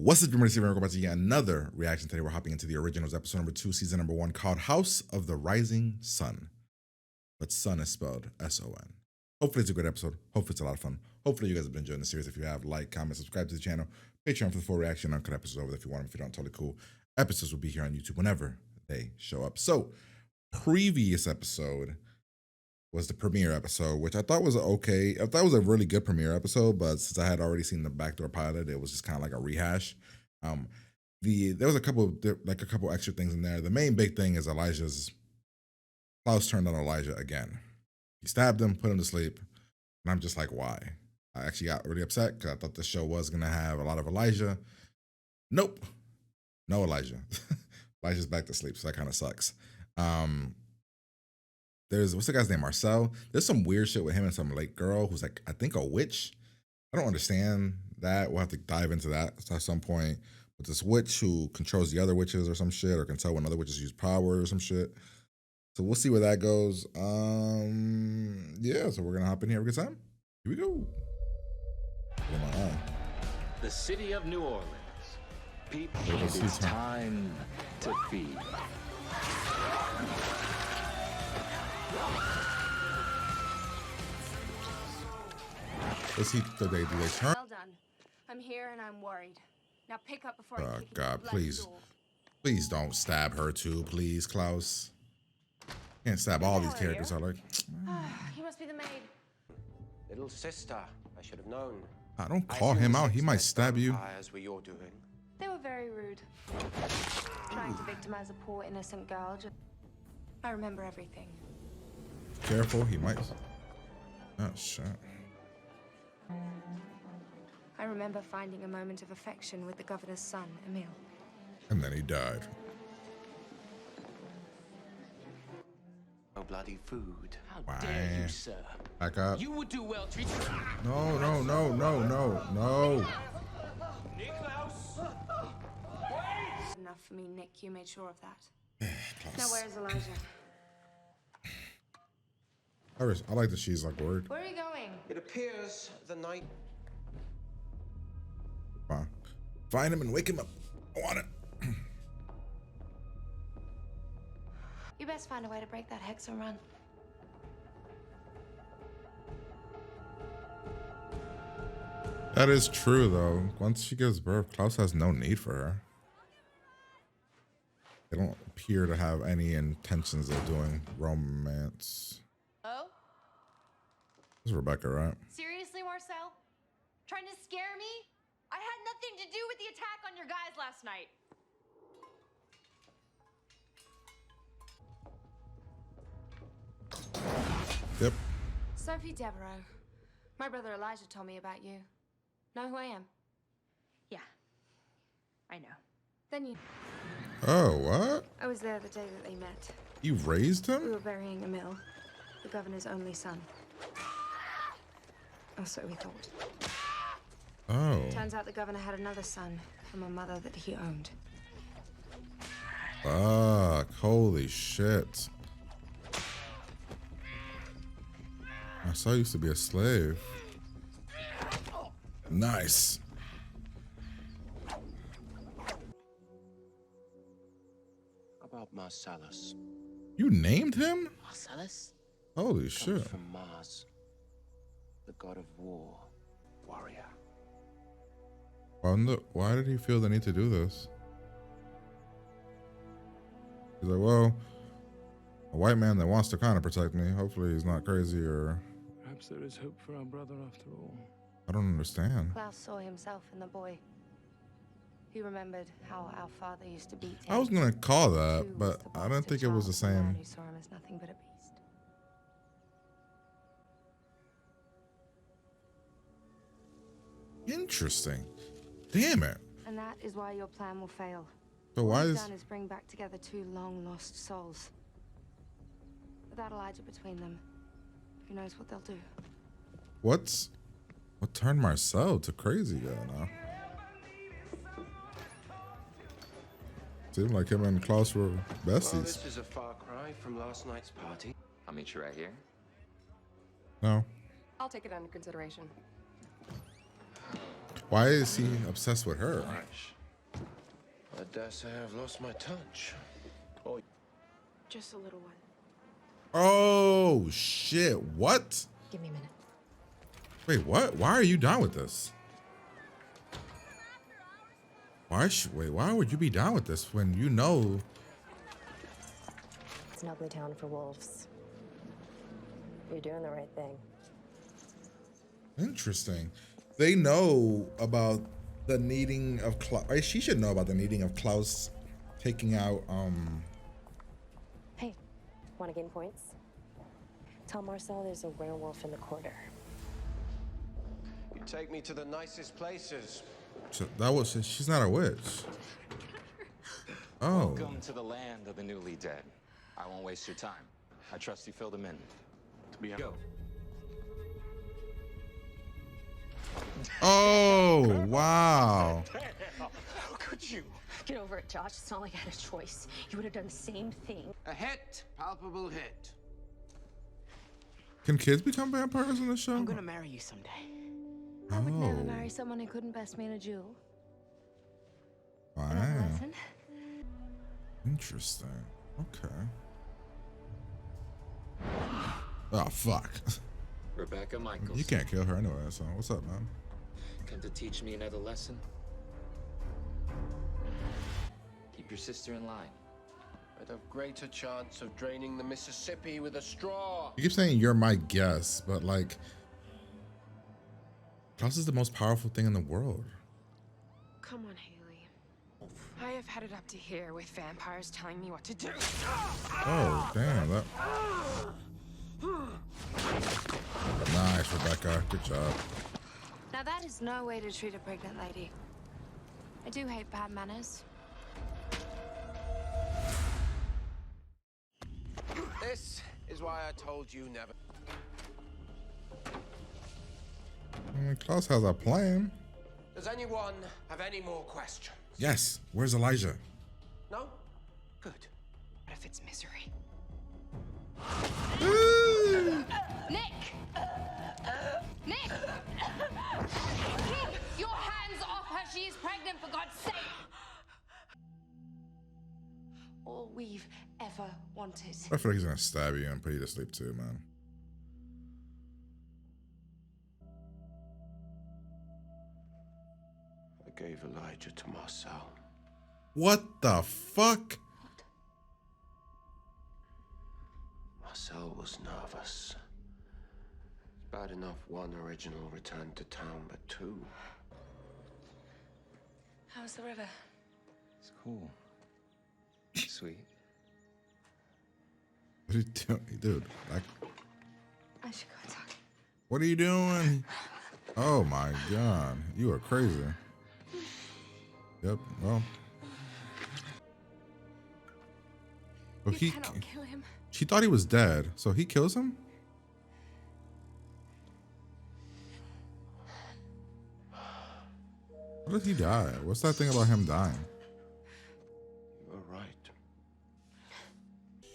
What's up, everybody? We're about to get another reaction today. We're hopping into the originals, episode number 2, season number 1, called House of the Rising Sun. But sun is spelled S-O-N. Hopefully it's a good episode. Hopefully it's a lot of fun. Hopefully you guys have been enjoying the series. If you have, like, comment, subscribe to the channel. Patreon for the full reaction. Uncut episodes over there if you want them. If you don't, totally cool. Episodes will be here on YouTube whenever they show up. So, previous episode was the premiere episode, which I thought was okay. I thought it was a really good premiere episode, but since I had already seen the backdoor pilot, it was just kind of like a rehash. There was a couple extra things in there. The main big thing is Klaus turned on Elijah again. He stabbed him, put him to sleep, and I'm just like, why? I actually got really upset because I thought the show was gonna have a lot of Elijah. Nope, no Elijah. Elijah's back to sleep, so that kind of sucks. What's the guy's name? Marcel. There's some weird shit with him and some like girl who's like, I think a witch. I don't understand that. We'll have to dive into that at some point. But this witch who controls the other witches or some shit, or can tell when other witches use power or some shit. So we'll see where that goes. Yeah, so we're gonna hop in here. Have a good time. Here we go. The city of New Orleans. People, it's time to feed. Let's see if they turn. Well done. I'm here and I'm worried. Now pick up before I Oh kick God, you please. Please don't stab her too, please, Klaus. Can't stab all these characters, I like. You must be the maid. Little sister, I should have known. I don't call him out, he might stab you. As were you're doing. They were very rude. Trying to victimize a poor innocent girl. I remember everything. Careful, he might. Oh shit. I remember finding a moment of affection with the governor's son, Emil. And then he died. No bloody food. How dare you, sir? Back up. You would do well to... No. Enough for me, Nick. You made sure of that. Now where's Elijah? I like that she's like worried. Where are you going? It appears the night... Come on. Find him and wake him up. I want it. You best find a way to break that hex and run. That is true, though. Once she gives birth, Klaus has no need for her. They don't appear to have any intentions of doing romance. Oh? This is Rebecca, right? Seriously, Marcel? Trying to scare me? I had nothing to do with the attack on your guys last night. Yep. Sophie Devereaux. My brother Elijah told me about you. Know who I am? Yeah, I know. Then you... Oh, what? I was there the day that they met. You raised We him? were burying Emil, the governor's only son. Or so we thought. Oh. Turns out the governor had another son from a mother that he owned. Fuck. Holy shit. Marcel used to be a slave. Nice. About Marcellus. You named him? Marcellus? Holy Comes shit. from Mars. The god of war. Warrior. Why did he feel the need to do this? He's like, well, a white man that wants to kind of protect me. Hopefully he's not crazy or... Perhaps there is hope for our brother after all. I don't understand. Klaus saw himself in the boy. He remembered how our father used to beat him. I was going to call that, Who was but the I didn't bastard think it was the child of a man same. who saw him as nothing but a beast. Interesting. Damn it. And that is why your plan will fail. So All why you've is... done is bring back together two long-lost souls. Without Elijah between them, who knows what they'll do? What turned Marcel to crazy guy now? Seemed like him and Klaus were Well, besties. this is a far cry from last night's party. I'll meet you right here. No. I'll take it under consideration. Why is he obsessed with her? I dare say I've lost my touch. Oh, Just a little one. Oh shit! What? Give me a minute. Wait, what? Why are you down with this? Wait, why would you be down with this when you know? It's an ugly town for wolves. You're doing the right thing. Interesting. They know about the needing of Klaus. Right? She should know about the needing of Klaus taking out. Hey, want to gain points? Tell Marcel there's a werewolf in the quarter. you take me to the nicest places. So that was. She's not a witch. Oh. Welcome to the land of the newly dead. I won't waste your time. I trust you fill them in. Go. Oh wow. How could you? Get over it, Josh. It's not like I had a choice. You would have done the same thing. A hit, palpable hit. Can kids become vampires in the show? I'm gonna marry you someday. I would never Oh. marry someone who couldn't best me in a duel. Wow. Another lesson? Interesting. Okay. Oh fuck. Rebecca Michaels. You can't kill her anyway. So what's up, man? Come to teach me another lesson? Keep your sister in line. I'd have greater chance of draining the Mississippi with a straw. You keep saying you're my guess, but like, Klaus is the most powerful thing in the world. Come on, Haley. I have had it up to here with vampires telling me what to do. Oh damn! That... Nice, Rebecca. Good job. Now that is no way to treat a pregnant lady. I do hate bad manners. This is why I told you never. I mean, Klaus has a plan. Does anyone have any more questions? Yes. Where's Elijah? No? Good. What if it's misery? Nick! Nick! Keep your hands off her. She is pregnant, for God's sake. All we've ever wanted. I feel like he's gonna stab you and put you to sleep too, man. I gave Elijah to Marcel. What the fuck? Marcel was nervous. It's bad enough one original returned to town, but two. How's the river? It's cool. Sweet. What are you doing, dude? Like, I should go talk. what are you doing? Oh my god, you are crazy. Yep. Well. So You cannot kill him. She thought he was dead, so he kills him? How did he die? What's that thing about him dying? You were right.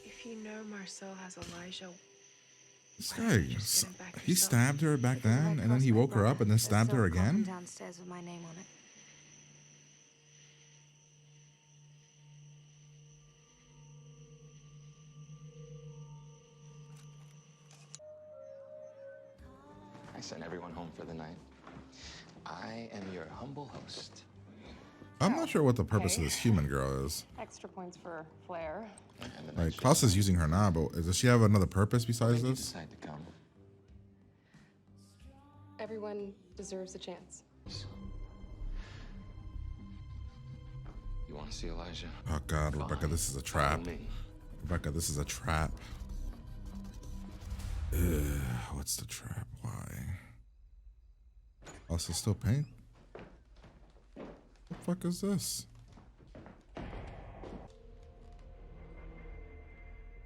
If you know Marcel has Elijah, This why don't guy, you just get him back he yourself? stabbed her back then, and then he woke her up and then stabbed her again? Downstairs with my name on it. I sent everyone home for the night. I am your humble host. I'm not sure what the purpose of this human girl is. Extra points for Flair. And the Like, next Klaus is using her now, but does she have another purpose besides when you this? decide to come. Everyone deserves a chance. You want to see Elijah? Oh god, Rebecca, this is a trap. Follow me. Rebecca, this is a trap. Ugh, what's the trap? Why? Also, still paint? What the fuck is this?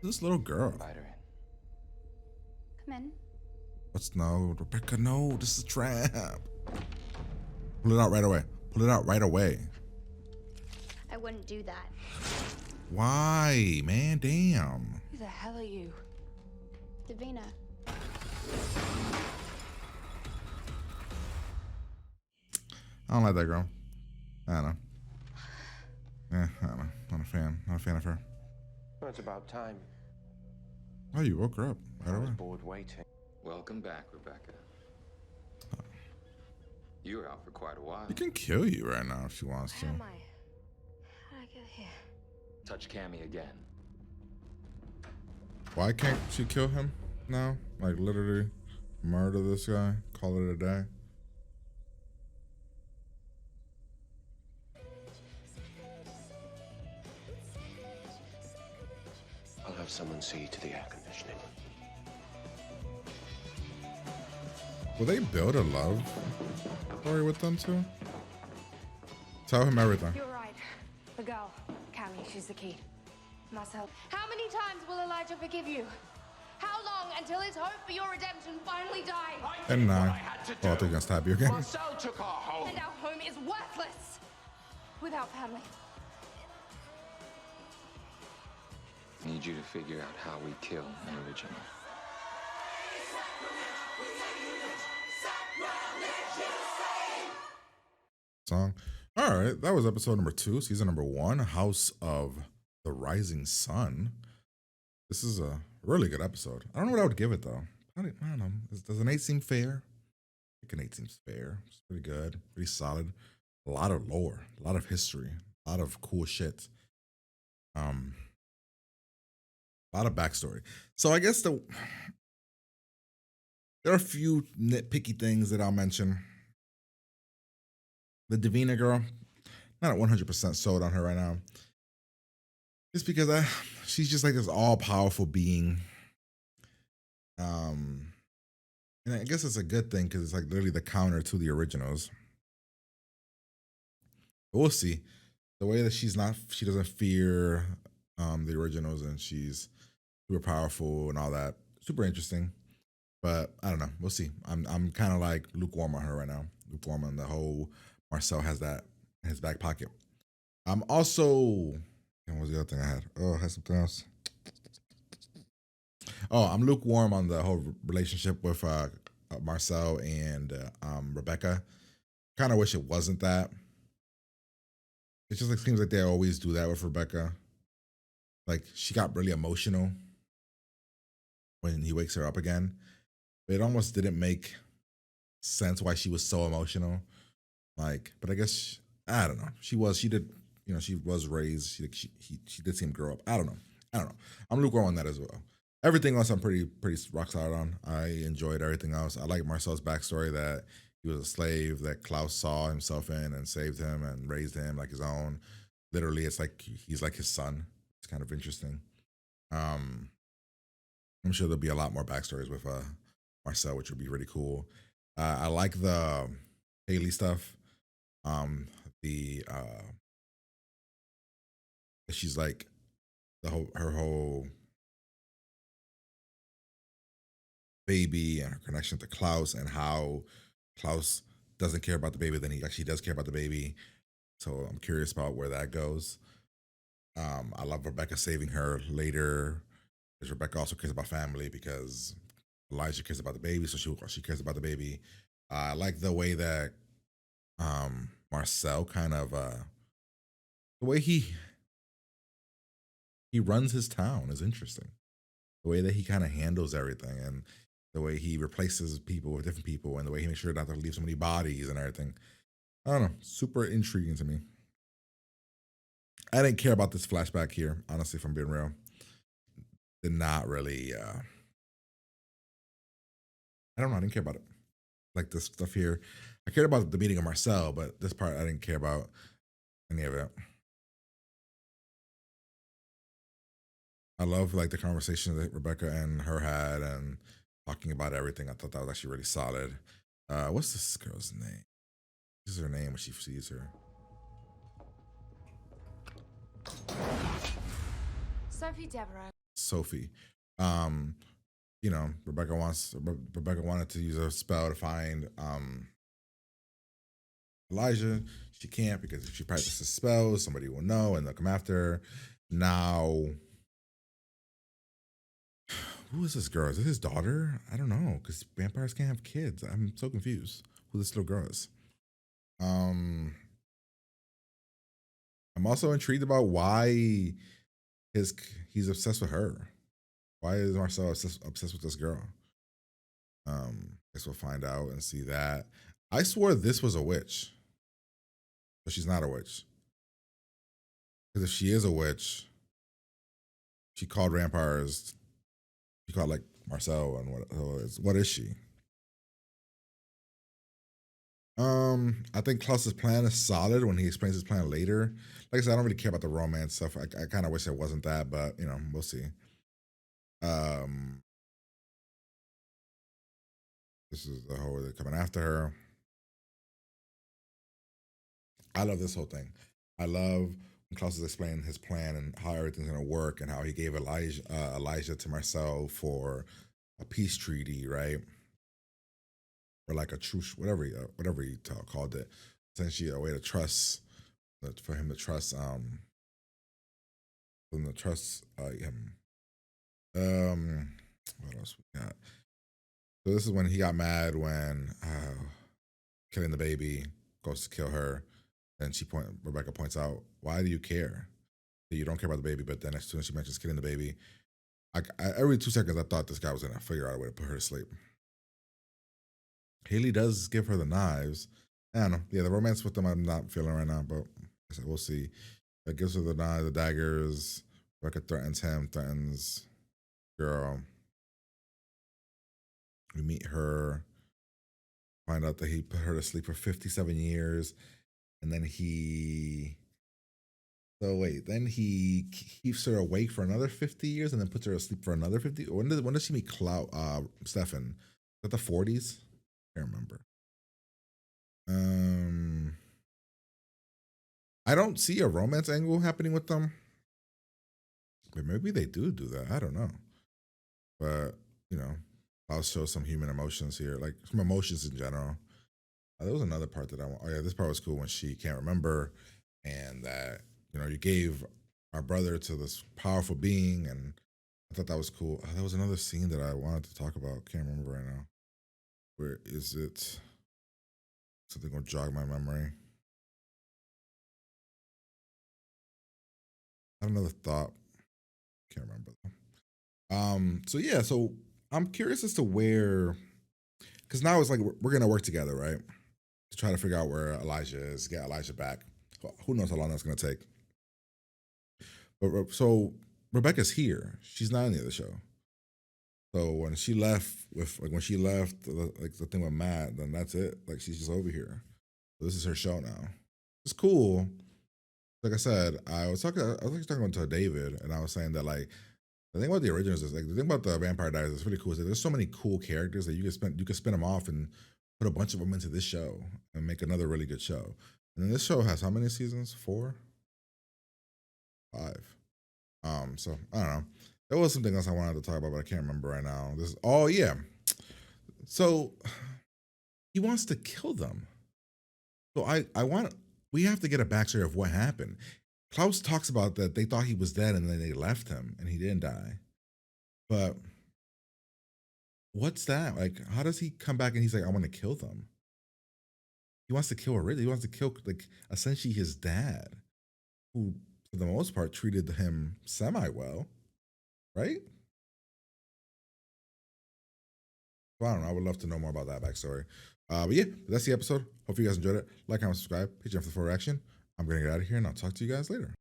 This little girl. Invite her in. Come in. What's no, Rebecca? No, this is a trap. Pull it out right away. Pull it out right away. I wouldn't do that. Why, man? Damn. Who the hell are you? Davina. I don't like that girl. I don't know. I don't know. Not a fan. Not a fan of her. Well, it's about time. Oh, you woke her up right I was away. bored waiting. Welcome back, Rebecca. You were out for quite a while. She can kill you right now if she wants to. Where am I? How did I get here? Touch Cammy again. Why can't she kill him now? Like literally murder this guy, call it a day. I'll have someone see to the air conditioning. Will they build a love story with them too? Tell him everything. You're right. The girl, Cammy, she's the key. Marcel. How many times will Elijah forgive you? How long until his hope for your redemption finally dies? And now, oh, they're gonna stab you again. Marcel took our home. And our home is worthless without family. I need you to figure out how we kill an original. Song. All right, that was episode number 2, season number 1, House of the Rising Sun. This is a really good episode. I don't know what I would give it though. I don't know. Does an 8 seem fair? I think an 8 seems fair. It's pretty good, pretty solid. A lot of lore, a lot of history, a lot of cool shit. A lot of backstory. So I guess there are a few nitpicky things that I'll mention. The Davina girl, not 100% sold on her right now. Just because she's just like this all-powerful being. And I guess it's a good thing because it's like literally the counter to the originals. But we'll see. The way that she doesn't fear the originals, and she's super powerful and all that. Super interesting. But I don't know. We'll see. I'm kind of like lukewarm on her right now. Lukewarm on the whole Marcel has that in his back pocket. I'm also, what was the other thing I had? Oh, I had something else. Oh, I'm lukewarm on the whole relationship with Marcel and Rebecca. Kind of wish it wasn't that. It just like seems like they always do that with Rebecca. Like she got really emotional when he wakes her up again. But it almost didn't make sense why she was so emotional. Like, but I guess I don't know. She did, she was raised. She did seem grow up. I don't know. I'm lukewarm on that as well. Everything else I'm pretty rock solid on. I enjoyed everything else. I like Marcel's backstory that he was a slave that Klaus saw himself in and saved him and raised him like his own. Literally, it's like he's like his son. It's kind of interesting. I'm sure there'll be a lot more backstories with Marcel, which would be really cool. I like the Haley stuff. She's like her whole baby and her connection to Klaus, and how Klaus doesn't care about the baby, then he actually does care about the baby. So I'm curious about where that goes. I love Rebecca saving her later, because Rebecca also cares about family, because Elijah cares about the baby, so she cares about the baby. I like the way that Marcel kind of the way he runs his town is interesting. The way that he kind of handles everything, and the way he replaces people with different people, and the way he makes sure not to leave so many bodies and everything. I don't know, super intriguing to me. I didn't care about this flashback here, honestly, if I'm being real. Did not really I don't know, I didn't care about it. Like this stuff here. I cared about the meeting of Marcel, but this part I didn't care about any of it. I love like the conversation that Rebecca and her had, and talking about everything. I thought that was actually really solid. What's this girl's name? This is her name when she sees her. Sophie Devereaux. Sophie. Rebecca wanted to use a spell to find Elijah. She can't, because if she practices spells, somebody will know and they'll come after her. Now, who is this girl? Is it his daughter? I don't know, because vampires can't have kids. I'm so confused who this little girl is. I'm also intrigued about why he's obsessed with her. Why is Marcel obsessed with this girl? Guess we'll find out and see that. I swore this was a witch, but she's not a witch. Because if she is a witch, she called vampires. She called like Marcel, and what is she? I think Klaus's plan is solid when he explains his plan later. Like I said, I don't really care about the romance stuff. I kind of wish it wasn't that, but we'll see. This is the whole they're coming after her. I love this whole thing. I love when Klaus is explaining his plan and how everything's gonna work and how he gave Elijah to Marcel for a peace treaty, right? Or like a truce, whatever he called it. Essentially, a way to trust, for him to trust, him. What else we got? So this is when he got mad when killing the baby goes to kill her, and Rebecca points out, why do you care? You don't care about the baby, but then as soon as she mentions killing the baby, every 2 seconds I thought this guy was gonna figure out a way to put her to sleep. Haley does give her the knives. I don't know. Yeah, the romance with them I'm not feeling right now, but we'll see. It gives her the knives, the daggers. Rebecca threatens him, threatens girl. We meet her, find out that he put her to sleep for 57 years, and then he keeps her awake for another 50 years and then puts her to sleep for another 50. When does she meet Stefan? Is that the 40s? I can't remember. I don't see a romance angle happening with them. But maybe they do that. I don't know. But, I'll show some human emotions here, like some emotions in general. There was another part that I want. Oh, yeah, this part was cool when she can't remember and that, you gave our brother to this powerful being. And I thought that was cool. That was another scene that I wanted to talk about. Can't remember right now. Where is it? Something gonna jog my memory. I have another thought. Can't remember though. So I'm curious as to where, because now it's like we're gonna work together, right? To try to figure out where Elijah is, get Elijah back. Who knows how long that's gonna take? But so Rebecca's here. She's not in the other show. So when she left the thing with Matt, then that's it. Like she's just over here. So this is her show now. It's cool. Like I said, I was talking to David, and I was saying that like the thing about the originals is like the thing about the Vampire Diaries is really cool. Is that there's so many cool characters that you can spin them off and put a bunch of them into this show and make another really good show. And then this show has how many seasons? 4, 5. So I don't know. There was something else I wanted to talk about, but I can't remember right now. So he wants to kill them. So we have to get a backstory of what happened. Klaus talks about that they thought he was dead and then they left him and he didn't die. But what's that? Like, how does he come back and he's like, I want to kill them? He wants to kill Ridley. He wants to kill, like, essentially his dad, who, for the most part, treated him semi-well, right? Well, I don't know. I would love to know more about that backstory. But yeah, that's the episode. Hope you guys enjoyed it. Like, comment, subscribe. Hit you up for the full reaction. I'm going to get out of here, and I'll talk to you guys later.